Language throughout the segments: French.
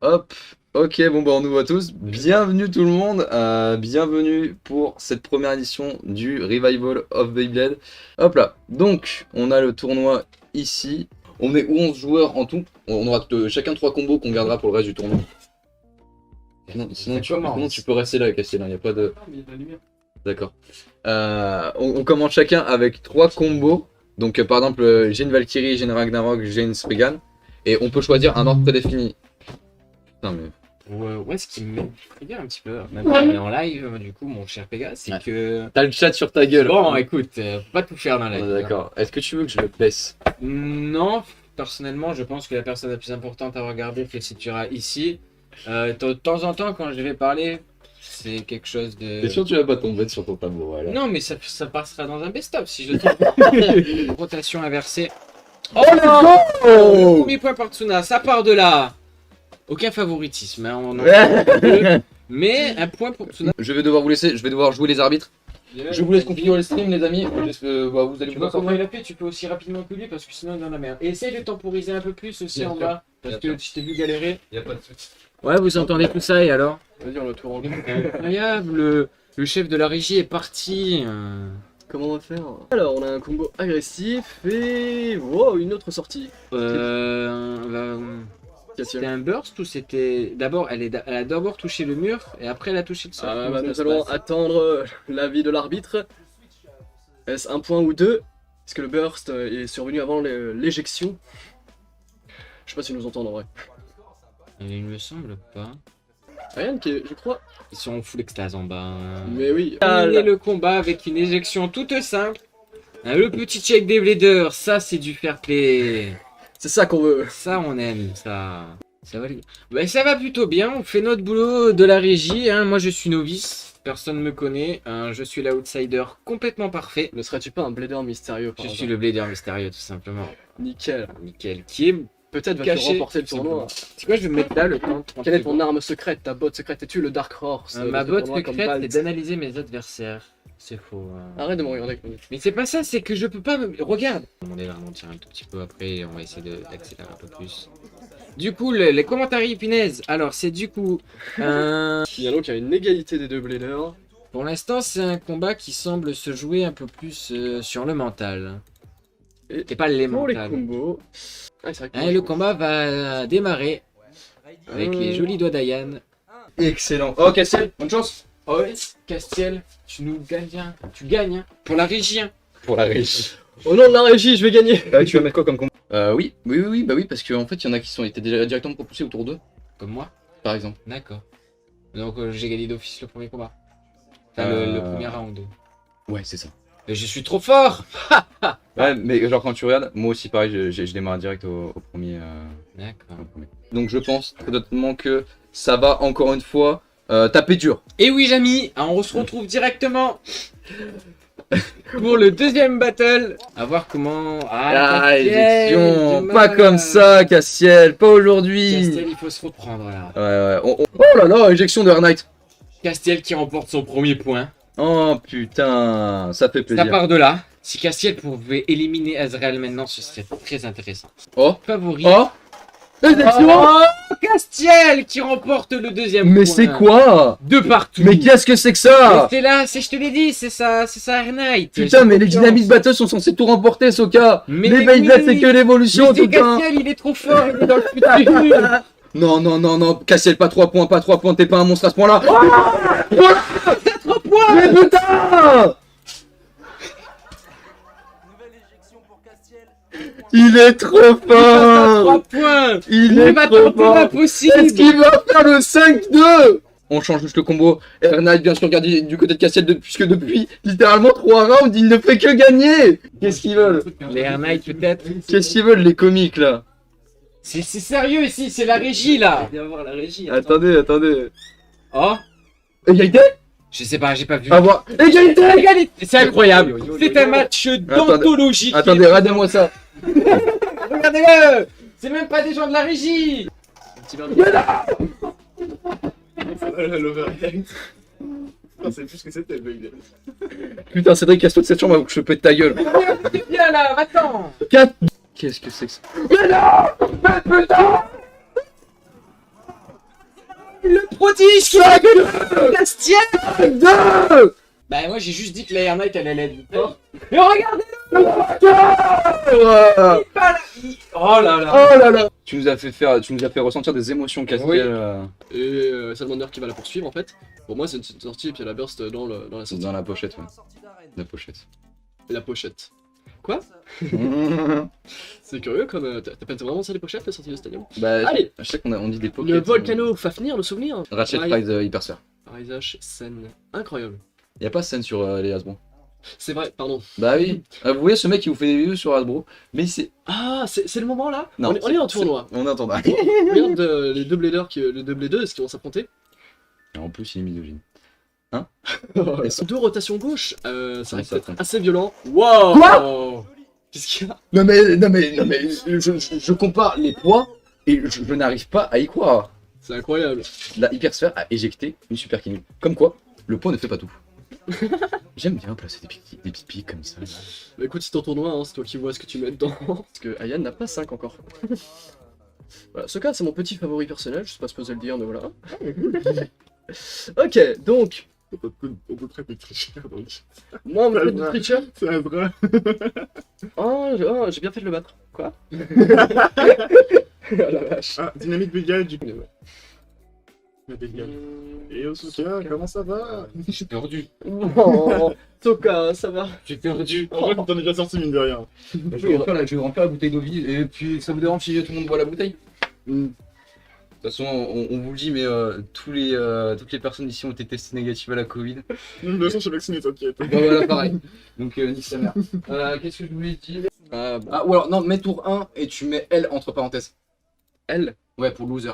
Hop, ok, bon bah on nous voit tous. Bienvenue tout le monde, bienvenue pour cette première édition du Revival of Beyblade. Hop là, donc on a le tournoi ici. On est 11 joueurs en tout. On aura chacun 3 combos qu'on gardera pour le reste du tournoi. Sinon tu peux rester là, Castiel, il n'y a pas de... D'accord. On commence chacun avec 3 combos. Donc par exemple, j'ai une Valkyrie, j'ai une Ragnarok, j'ai une Spriggan. Et on peut choisir un ordre prédéfini. Putain mais... Ouais, ce qui me fait bien un petit peu, même si on est en live, du coup, mon cher Pégase, c'est que... T'as le chat sur ta gueule. Bon, écoute, faut pas tout faire dans la live. D'accord. Est-ce que tu veux que je le baisse? Non, personnellement, je pense que la personne la plus importante à regarder se situera ici. De temps en temps, quand je vais parler, c'est quelque chose de... T'es sûr que tu vas pas tomber sur ton tableau, voilà. Non, mais ça passera dans un best-of, si je trouve. Rotation inversée. Oh là! Oh Premier point par Tsuna, ça part de là. Aucun favoritisme, hein, on en a deux, mais un point pour Tsuna. Je vais devoir vous laisser, je vais devoir jouer les arbitres. Je vous laisse configurer le stream les amis. Vous allez Tu vous vois, quand concentrer. il a fait, tu peux aussi rapidement que lui parce que sinon il est dans la merde. Et essaye de temporiser un peu plus aussi Bien en sûr. bas parce Bien que je t'ai vu galérer. Y'a pas de soucis. Ouais, vous entendez tout ça et alors? Vas-y, on le tour en ligne. Incroyable, le chef de la régie est parti. Comment on va faire? Alors, on a un combo agressif et... Wow, une autre sortie. C'était un burst ou c'était... D'abord, elle a d'abord touché le mur et après elle a touché le sol. Ah, Comment bah, ça nous se allons passe attendre l'avis de l'arbitre. Est-ce un point ou deux? Est-ce que le burst est survenu avant l'éjection? Je sais pas s'ils nous entendent en vrai. Il me semble pas. Rien qui est, je crois. Ils sont en full extase en bas. Mais oui. Terminer le combat avec une éjection toute simple. Le petit check des bladers, ça c'est du fair play. C'est ça qu'on veut. Ça on aime, ça. Ça va, les gars. Bah, ça va plutôt bien, on fait notre boulot de la régie. Hein. Moi je suis novice, personne ne me connaît. Je suis l'outsider complètement parfait. Ne serais-tu pas un blader mystérieux par Je suis hasard? le blader mystérieux tout simplement. Nickel. Nickel. Qui est Peut-être vas-tu caché. remporter le tournoi. C'est quoi, je vais me mettre là le temps. de Quelle est 30 ton arme secrète, ta botte secrète? Es-tu le Dark Horse secondes. de Ma ce botte tournoi comme secrète, Balt? c'est d'analyser mes adversaires. C'est faux. Arrête de me regarder comme ça. Mais c'est pas ça, c'est que je peux pas me... Regarde. On va ralentir un tout petit peu après, on va essayer d'accélérer un peu plus. Du coup, les commentaires punaises. Alors, c'est du coup... Il y a donc une égalité des deux bladers. Pour l'instant, c'est un combat qui semble se jouer un peu plus sur le mental. Et pas les Pour les mentales. combos. Ah, c'est vrai que Hein, le combat va démarrer avec les jolis doigts d'Ayan. Excellent. Oh Castiel, bonne chance. Oh, Castiel, tu nous gagnes, hein. Tu gagnes, hein. Pour la régie, hein. Pour la régie. Au nom de la régie, je vais gagner. Tu vas mettre quoi comme combo? Oui, bah oui, parce qu'en fait, il y en a qui étaient déjà directement propulsés autour d'eux, Comme moi. par exemple. D'accord. Donc j'ai gagné d'office le premier combat. Enfin, le premier round. Ouais, c'est ça. Et je suis trop fort. Ouais, mais genre quand tu regardes, moi aussi pareil, je démarre direct au premier. D'accord. Donc je pense très honnêtement que ça va encore une fois taper dur. Et oui, Jamy, on se retrouve directement pour le deuxième battle. À voir comment... Éjection, pas comme ça, Castiel, pas aujourd'hui. Castiel, il faut se reprendre là. Ouais. Oh là là, éjection de Air Knight. Castiel qui remporte son premier point. Oh putain, ça fait plaisir. Ça part de là. Si Castiel pouvait éliminer Azrael maintenant, ce serait très intéressant. Oh, Favori. oh, éjection. Oh, Castiel qui remporte le deuxième point. Mais c'est quoi? De partout. Mais qu'est-ce que c'est que ça? C'est là, je te l'ai dit, c'est ça Air Knight. Putain, J'ai mais les confiance. Dynamic Battles sont censés tout remporter, Soka. Mais Les Beyblade, c'est que l'évolution, Mais c'est tout cas. Castiel, il est trop fort, il est dans le futur. Non, Castiel, pas 3 points, t'es pas un monstre à ce point-là. Point. Mais putain! Il est trop 3 fort! points. Il Il est va trop tenter fort! l'impossible. Est-ce qu'il va faire le 5-2? On change juste le combo. Air Knight, bien sûr, regardez du côté de Castiel, puisque depuis littéralement 3 rounds, il ne fait que gagner! Qu'est-ce qu'ils veulent? Les Air Knight peut-être. Qu'est-ce qu'ils veulent, les comiques, là? C'est sérieux ici, c'est la régie là. Viens voir la régie. Attendez. Oh, Égalité? je sais pas, j'ai pas vu. À voir. Égalité! Égalité. C'est incroyable. C'est un match d'anthologie. Attendez, regardez-moi ça. Regardez-le. C'est même pas des gens de la régie. C'est plus que c'était le bug. Putain, Cédric, casse-toi de cette chambre avant que je pète ta gueule. Viens là, va-t'en. 4. Qu'est-ce que c'est que ça? Mais non! Mais putain! Le prodige qui a gueule Bastien 2. Bah moi j'ai juste dit que la Air Knight elle allait être forte. Mais regardez-le. Oh là là. Oh là là. Tu nous as fait ressentir des émotions, Castiel. Et Salmander qui va la poursuivre en fait. Pour moi c'est une sortie et puis la burst dans la sortie. Dans la pochette, ouais. La pochette. Et la pochette. Quoi? C'est curieux comme t'as pas vraiment ça les pochettes la sortie de Stadium. Bah, Allez. je sais on dit des pockets. Le Volcano Fafnir, le souvenir. Ratchet Pride Hypersphere. Rise H, scène incroyable. Y'a pas de scène sur les Hasbro. C'est vrai, pardon. Bah oui. Vous voyez ce mec qui vous fait des vidéos sur Hasbro. Mais c'est. Ah, c'est le moment là. Non, on est en tournoi. On attend. Regarde les deux bladers qui vont s'affronter. En plus, il est misogyne. Deux rotations gauche, ça risque ça d'être prend. assez violent. Wow. Quoi? Qu'est-ce qu'il y a? Non mais, je compare les poids et je n'arrive pas à y croire. C'est incroyable. La Hypersphère a éjecté une super Kinect. Comme quoi, le poids ne fait pas tout. J'aime bien placer des pipis comme ça. Bah écoute, c'est ton tournoi, hein, c'est toi qui vois ce que tu mets dedans. Parce que Ayan n'a pas 5 encore. Voilà, ce cas c'est mon petit favori personnel, je sais pas ce que vous allez le dire, mais voilà. Ok, donc, On peut traiter de tricheur, donc. moi on me fait de tricheur. C'est un vrai. Oh, j'ai bien fait de le battre. Quoi? Oh la vache. Ah, dynamique Bégal du coup. Le Bégal. Et au soutien, comment ça va? J'ai perdu. Oh, Toka, ça va? J'ai perdu. En vrai, t'en es déjà sorti, mine de rien. Je vais remplir la bouteille d'eau vide et puis ça vous dérange si tout le monde boit la bouteille? De toute façon, on vous le dit, mais toutes les personnes ici ont été testées négatives à la Covid. De toute façon, je suis vacciné, t'inquiète. Bah voilà, pareil. Donc, nique sa mère. Qu'est-ce que je voulais dire? Ah, bon. Ah, ou alors, non, mets tour 1 et tu mets L entre parenthèses. Elle? Ouais, pour loser.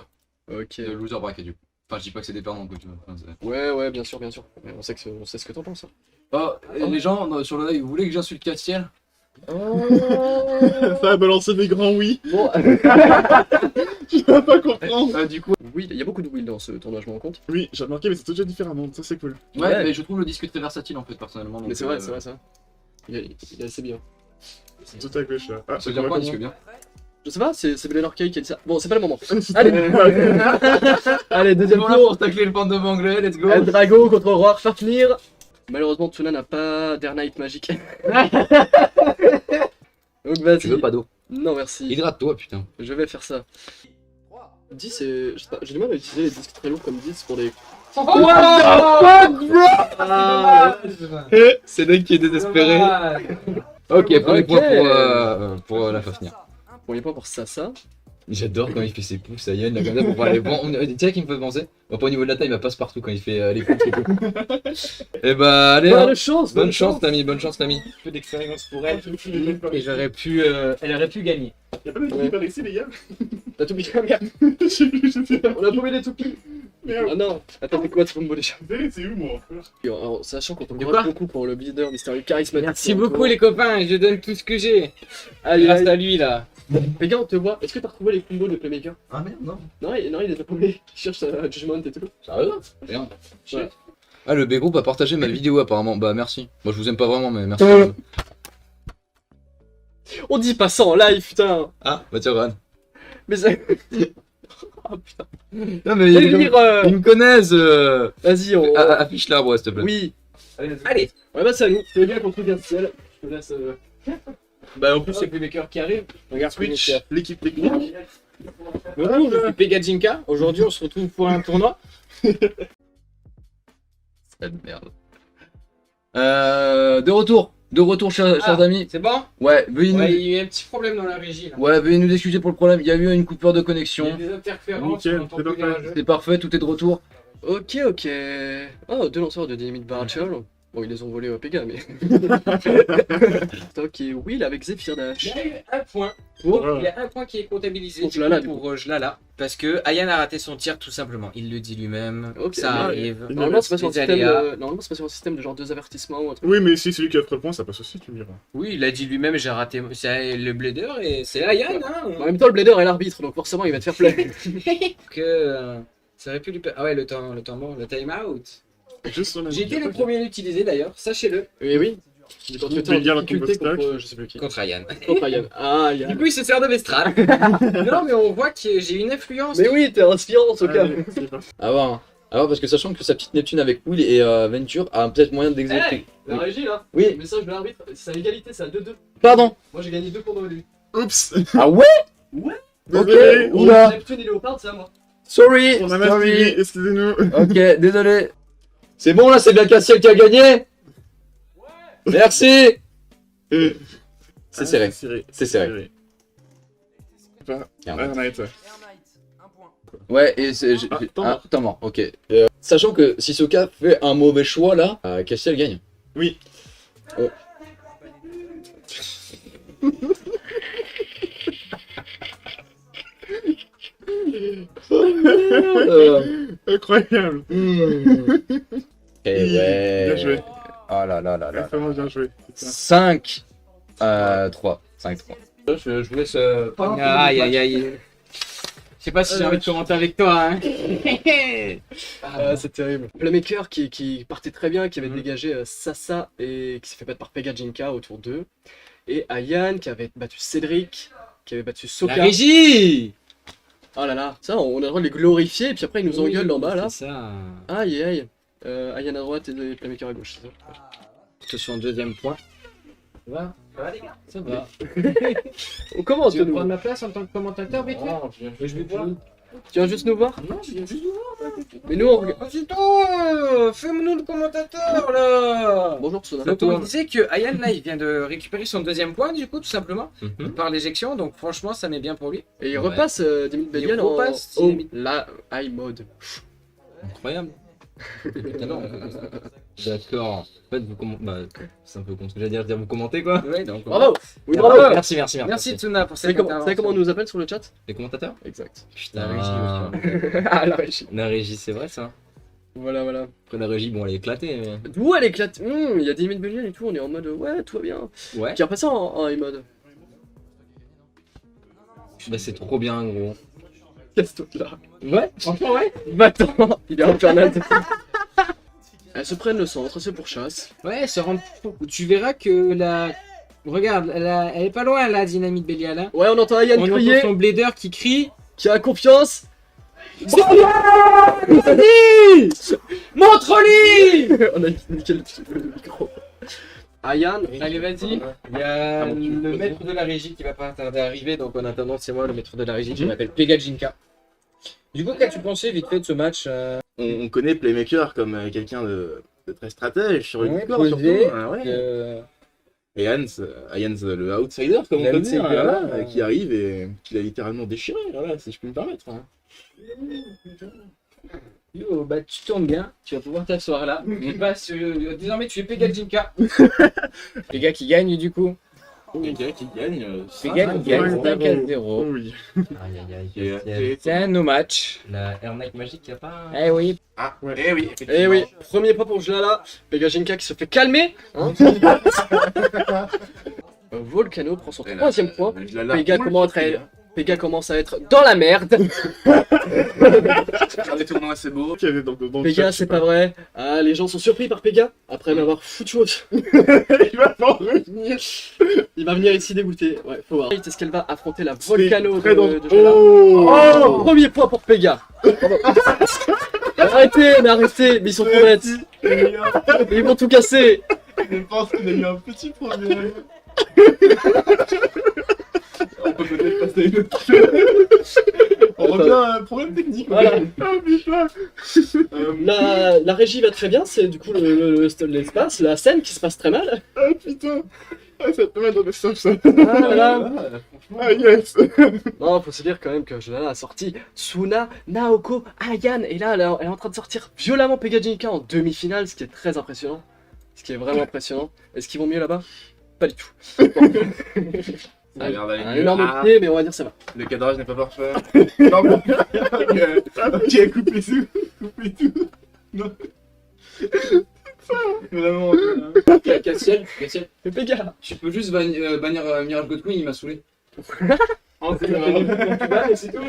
Ok. Loser bracket, du coup. Enfin, je dis pas que c'est des perdants, quoi, tu vois. Enfin, Ouais, bien sûr. Mais on sait ce que t'en penses. Hein. oh, les gens sur le live, vous voulez que j'insulte Castiel? Oh. Ça a balancé des grands oui. Bon, Je peux pas comprendre. Du coup, oui, il y a beaucoup de will dans ce tournoi, je me rends compte. Oui, j'ai remarqué, mais c'est toujours différemment. Ça, c'est cool. ouais, mais je trouve le disque très versatile en fait, personnellement. Mais donc, c'est vrai, ça. Il est assez bien. C'est tout à gauche là. Ah, Ça veut dire quoi, un disque bien? Je sais pas, c'est Blaine Orcade qui a dit ça. Bon, c'est pas le moment. Allez. Allez, deuxième Bon, là, tour. pour tacler le fantôme anglais, let's go. El Drago contre Roi Fafnir. Malheureusement, Tuna n'a pas d'Air Knight magique. Donc vas-y. Tu veux pas d'eau? Non, merci. Hydrate-toi, putain. Je vais faire ça. 10, c'est. Je sais pas, j'ai du mal à utiliser les disques très lourds comme 10 pour des. C'est Doug qui est désespéré. Ok, premier point pour la Fafnir. Premier point pour Sasa. J'adore quand il fait ses pouces, Ayan, là, comme ça, pour parler. Bon, tu sais qui me fait penser? Bon, pas au niveau de la taille, il va passe partout quand il fait les pouces et tout. Et bah, allez, hein. Bonne chance, Bonne chance, Tami, bonne chance, Tami. Un peu d'expérience pour elle. Et Et j'aurais pu. Elle aurait pu gagner. Y'a pas de toupies par ici, les gars? T'as tout mis comme merde. Je sais plus, je sais pas. On a trouvé des toupies. Merde. Ah non, attends, t'es quoi, Tsumbo déjà? C'est où, moi, frère? Alors, sachant qu'on De te quoi beaucoup pour le leader mystérieux charismatique. Merci beaucoup les copains, je donne tout ce que j'ai. Allez, Grâce allez. à lui là. Les gars, on te voit. Est-ce que t'as retrouvé les combos de Playmaker? Ah merde, non. Non, il les a paumés. Il cherche Judgment et tout. Sérieux? Rien. Ouais. Ah, le B-Group a partagé ma vidéo apparemment. Bah, merci. Moi, je vous aime pas vraiment, mais merci. On dit pas ça en live, putain. Ah, bah tiens, Ran. Mais ça. Oh putain. Non, mais Allez, lire, ils me connaissent. Vas-y, on. Affiche l'arbre, s'il te plaît. Oui. Allez. Ouais, bah salut. C'est le gars contre Garciel. Je te laisse. Bah en plus c'est Playmaker qui arrive. Regarde Switch, l'équipe technique. Bonjour, je suis Pegajinka. Aujourd'hui on se retrouve pour un tournoi. Ah, de merde. De retour, chers amis. C'est bon? Ouais, veuillez nous... Ouais, il y a eu un petit problème dans la régie là. Ouais, veuillez nous excuser pour le problème. Il y a eu une coupure de Il y a connexion. des interférences, Nickel, on entend c'est plus parfait. dans le jeu. C'est parfait, tout est de retour. Ok. Oh, 2 lanceurs de dynamite Barrachol. Bon, ils les ont volés au Pega, mais. Stock et Will avec Zephyr Dash. Il y a eu un point. Pour. Il y a un point qui est comptabilisé Pour du Jlala, coup, du coup. pour Jlala. Parce que Ayan a raté son tir tout simplement. Il le dit lui-même. Ok, Ça ouais. arrive. Normalement, c'est pas sur un Les système. aléas. Normalement, c'est pas sur un système de genre 2 avertissements ou un truc. Oui, mais si celui qui offre le point, ça passe aussi, tu me diras. Oui, il a dit lui-même j'ai raté. C'est le blader et c'est Ayan. Hein. En même temps, le blader est l'arbitre, donc forcément, il va te faire play. Que ça aurait pu lui. Ah ouais, le temps mort, le time out. Juste son J'ai été le premier à l'utiliser d'ailleurs, sachez-le. Oui. Quand tu étais en Bégal en difficulté combo contre, stack. je sais plus qui. Contre Ryan. Contre Ryan. Ah, Du Yann. coup, il se sert de Mestral. Non, mais on voit que j'ai une influence. Mais oui, t'es inspirant en tout cas. Allez, c'est parti. À voir. Hein. À voir parce que sachant que sa petite Neptune avec Will et Venture a peut-être moyen d'exécuter. Hey, la régie là. Oui. Message de l'arbitre, c'est à égalité, c'est à 2-2. Pardon. Moi j'ai gagné 2 points au début. Oups. Ah ouais. Désolé. Oula. Neptune et Léopard, c'est à moi. Sorry. On a mal Sorry. suivi, excusez-nous. Ok, désolé. C'est bon là, c'est bien Cassiel qui a gagné. Merci. C'est serré. C'est serré. Pas. Merde. Ouais, on arrête ça. Ouais, et c'est. Ah, temps mort. temps mort, ok. Sachant que si Soka fait un mauvais choix là, Cassiel gagne. Oui. Oh. Incroyable. Et ouais. Bien joué. Oh là là là là. Vraiment bien joué. Putain. 5 3. 5-3. Je vous laisse. Aïe, aïe, aïe. Je sais pas si j'ai envie de commenter avec toi. Hein. Ah, c'est terrible. Playmaker qui partait très bien, qui avait Mhm. dégagé Sasa et qui s'est fait battre par Pegajinka autour d'eux. Et Ayan qui avait battu Cédric, qui avait battu La Soka. régie. Oh là là, ça on a le droit de les glorifier et puis après ils nous engueulent en bas là. C'est ça. Aïe aïe. Ayan à droite et Playmaker à gauche, c'est ça. Je suis en deuxième point. Ça va? Ça va les gars? Ça va. On commence Tu de veux nous. prendre ma place en tant que commentateur, vite fait? Je vais voir. Tu viens juste nous voir? Non, je viens juste vous voir. Mais nous on regarde. Oh putain, fais-nous le commentateur là. Bonjour Sona. Donc on disait que Ayan là il vient de récupérer son deuxième point du coup tout simplement par l'éjection, donc franchement ça met bien pour lui. Et il Ouais. repasse Dimit Bellion en repasse en Dimit- la high mode. Incroyable. D'accord. En fait vous c'est un peu con ce que j'allais dire vous commentez quoi. Ouais donc. Bravo. Oui Bravo. bravo. Merci Tsuna pour Vous savez cette comment, intervention. vous savez comment on nous appelle sur le chat? Les commentateurs? Exact. Putain, Ah. Ah la régie. la régie c'est vrai ça. Voilà voilà. Après la régie bon elle est éclatée mais... D'où elle éclate. Il y a Dimit Bellion et tout, on est en mode ouais tout va bien. Ouais. Qui a passé en high mode. Bah c'est trop bien gros. Casse-toi là. Ouais franchement ouais. Battant. Il est infernal. Elles se prennent le centre, c'est pour chasse. Ouais, se rend... Tu verras que la... Regarde, elle est pas loin la Dynamite Bélia là. Ouais on entend Ayan On crier. entend son blader qui crie. Qui a confiance. Montre-lui. On a niqué le micro. Ayan. Allez vas-y. Il y a le maître de la régie qui va pas tarder à arriver, donc en attendant c'est moi le maître de la régie, je m'appelle Pegajinka. Du coup qu'as-tu pensé vite fait de ce match On connaît Playmaker comme quelqu'un de très stratège sur le Ouais, Discord posé, surtout. Ah ouais. Et Hans, le outsider comme on peut dire, L'outsider, voilà, qui arrive et qui l'a littéralement déchiré, voilà, si je peux me permettre. Hein. Yo, bah tu tournes bien, tu vas pouvoir t'asseoir là. Tu passes, désormais tu es Pegajinka. Les gars qui gagnent du coup. Le gars qui gagne, Pega qui gagne 5 à 0. Oui. C'est un no match. La Air Nike magique, y'a pas. Eh oui. Ah, Ouais. eh oui, Eh oui, premier pas pour Jlala. Pegajinka qui se fait calmer. Hein. Volcano prend son troisième point. Pega commence à être dans la merde. Regardez, tournoi assez beau. Qui avait dans le Pega, chat, c'est pas vrai. Ah, les gens sont surpris par Pega. Après m'avoir foutu au... Il va pas revenir. Il va venir ici dégoûter. Ouais, faut voir. Est-ce qu'elle va affronter la Volcano Très dangereux. de Jlala? Oh, Oh, premier point pour Pega. Arrêtez, mais arrêtez. Mais ils sont trop bêtes. Mais ils vont tout casser. Je pense qu'il a eu un petit problème. On peut peut-être passer à une autre chose. On revient à un problème technique. Voilà. Ah putain. La régie va très bien. C'est du coup l'espace, la scène qui se passe très mal. Ah putain. Ah, ça te met dans des sauces, ça. Ah, voilà. Ah yes. Non, faut se dire quand même que Jlala a sorti Tsuna, Naoko, Ayan, et là elle est en train de sortir violemment Pegajinka en demi-finale, ce qui est très impressionnant. Ce qui est vraiment impressionnant. Est-ce qu'ils vont mieux là-bas? Pas du tout. Ça a l'air d'aller Un mieux. énorme Ah, pied, mais on va dire ça va. le cadrage n'est pas parfait. Non, mais... Ok, coupez tout. Coupez tout. Non. Vraiment. Cassiel, Mais Pega, tu peux juste bannir Mirage God Queen, il m'a saoulé. c'est tout.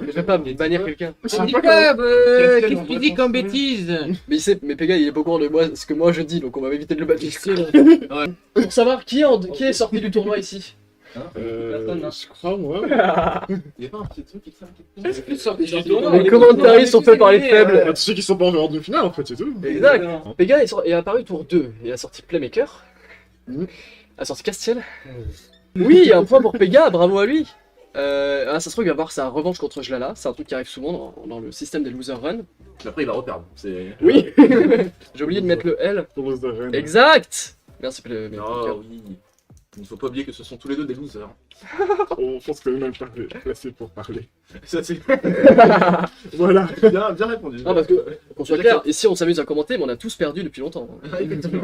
Je vais pas bannir quelqu'un. Je sais On dit pas quoi Quel qu'est-ce on qu'il va dit comme penser. bêtise? Mais Pega, il est pas au courant de moi, ce que moi je dis, donc on va éviter de le battre. Ouais. Pour savoir qui est sorti du tournoi ici. Personne, hein. Je crois, moi. Il y a pas un petit truc qui te Les commentaires sont faits par les faibles. Tous ceux qui sont pas en dehors de finale, en fait, c'est tout. Exact. Pega est apparu tour 2. Il a sorti Playmaker. A sorti Castiel. Oui, un point pour Pega, bravo à lui. Ça se trouve, il va avoir sa revanche contre Jlala. C'est un truc qui arrive souvent dans le système des loser run. Après, il va reperdre. C'est. Oui. J'ai oublié de mettre le L. Pour le Zaren. Exact. Merci Playmaker. Oh oui. Il ne faut pas oublier que ce sont tous les deux des losers. On pense que même pas placé pour parler. Ça, c'est Voilà. bien répondu. Ah, parce que, qu'on soit clair, ici on s'amuse à commenter, mais on a tous perdu depuis longtemps. Effectivement.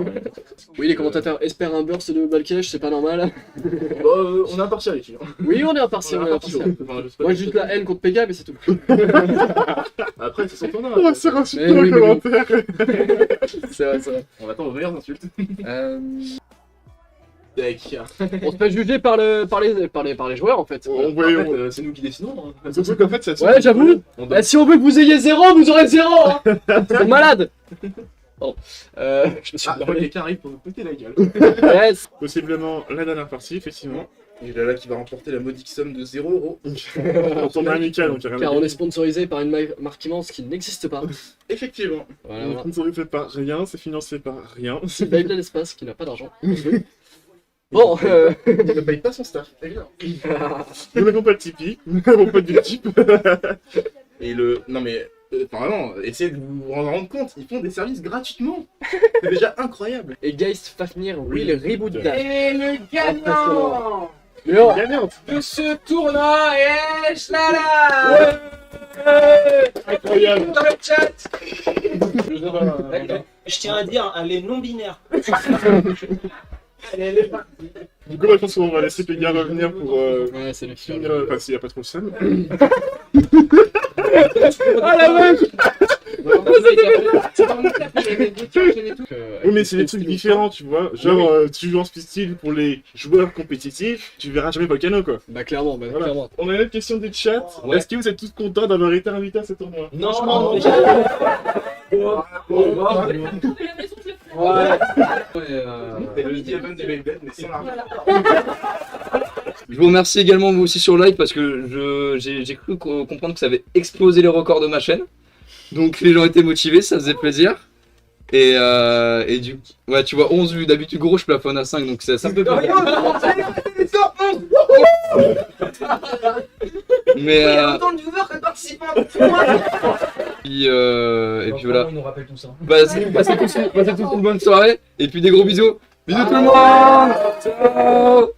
Oui, les commentateurs espèrent un burst de Balkesh, c'est pas normal. Bon, on est impartial ici. Hein. Oui, on est impartial, on est impartial. Enfin, je sais pas Moi, si j'ai juste c'est- la haine contre Pega, mais c'est tout. Après, c'est son tournoi. On va se faire insulter Mais en oui, mais oui. commentaire. C'est vrai, c'est vrai. On attend vos meilleures insultes. On se fait juger par les joueurs en fait. On En voit, fait, c'est nous qui décidons. Hein. surtout qu'en fait, ça Ouais, j'avoue. On Bah, si on veut que vous ayez 0, vous aurez 0 hein. C'est malade. Pardon. Je me suis Ah, je vois emballé. quelqu'un arrive pour nous péter la gueule. Yes. Possiblement la dernière partie, effectivement. Et là, qui va remporter la modique somme de 0 €. On tourne amical, donc il y a rien Car à on dire. est sponsorisé par une marque immense qui n'existe pas. Effectivement. Voilà, On est voilà. sponsorisé par rien, c'est financé par rien. C'est Beyblade Espace qui n'a pas d'argent. Bon, Il ne paye pas son staff. Évidemment. Nous n'avons pas de Tipeee, nous n'avons pas de Jeep. Et le. Non mais. Vraiment, essayez de vous en rendre compte, ils font des services gratuitement. C'est déjà incroyable. et Geist Fafnir Will Reboot Dash. Et le gagnant Léon. Gagnante. de ce tournoi est Jlala. Incroyable. Dans le chat. Je tiens à dire, elle est non binaire. Du coup, je pense qu'on va laisser Pega revenir pour Ouais, c'est le finir, enfin s'il n'y a pas trop de scène. Ah la vache. Oui, mais c'est des trucs différents, tu vois. Genre, tu joues en style pour les joueurs compétitifs, tu verras jamais Volcano, quoi. Bah clairement, Voilà. clairement. On a une autre question du chat. Ouais. Est-ce que vous êtes tous contents d'avoir été invités à ce tournoi? Non, je m'en déjà. C'est le Diamond du Beyblade, mais sans l'argent. Je vous remercie également vous aussi sur le like parce que j'ai cru comprendre que ça avait explosé les records de ma chaîne. Donc les gens étaient motivés, ça faisait plaisir. Et du coup, ouais, tu vois, 11 vues. D'habitude, gros, je plafonne à 5, donc ça me fait plaisir. Mais Autant de viewers que de participants. et puis voilà. Ils nous rappellent tout ça. Passez tous une bonne soirée. Et puis des gros bisous. Bisous tout le monde. Ciao.